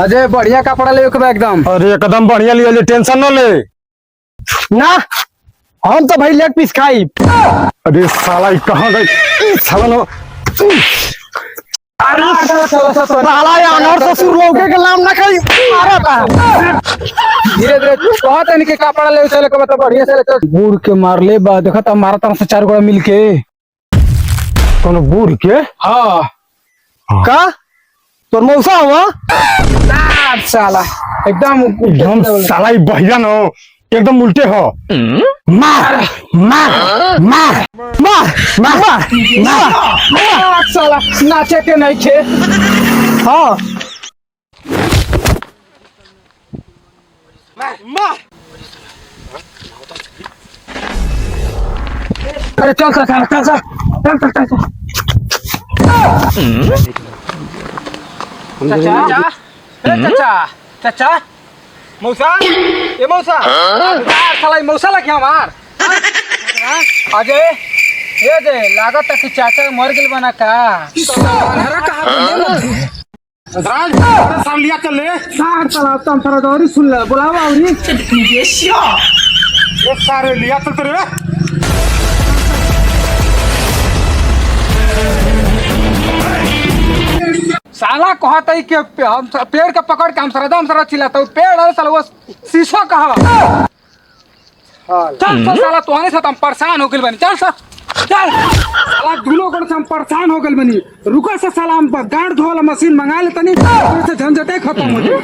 अजय बढ़िया कपड़ा ले एकदम। अरे एकदम बढ़िया लिया, टेंशन न ले ना हम तो भाई लेग पीस खाई। अरे साला कहाँ गई साला न। साला यार ससुर लोग के नाम ना खाई मारा था। धीरे धीरे बहुत इनके कपड़ा ले चले के बता बढ़िया से ले बूढ़ के मार ले बा देखा था मारा तरफ से 4 गोड़ा मिल के कौन बूढ़ के। हाँ का तोर मौसा हुआ साला एकदम एकदम साला बढ़िया न एकदम उल्टे हो। मार मार मार मार मार मार साला नाचे के नहीं थे। हाँ अरे चल चल चल चल चल चल चल चल चाचा चाचा चाचा मौसा ये मौसा साला मौसा लगे हमार अजय ये दे लागत कि चाचा मर गेल बना का साल लिया चल ले चला तुम थोड़ा दौरी सुन ले बुलावा औरी सारे लिया चल तेरे साला कहता है कि हम पेड़ का पकड़ के हम सरा चिल्लाता हूँ पेड़ है साला वो शीशा कहा चल चल साला तुम्हारे साथ हम परेशान हो गए बनी चल सर चल साला दूलो को हम परेशान हो गए बनी रुको से साला हम गाड़ धोला मशीन मंगा लेते नहीं से झंझटे खत्म हो जाए।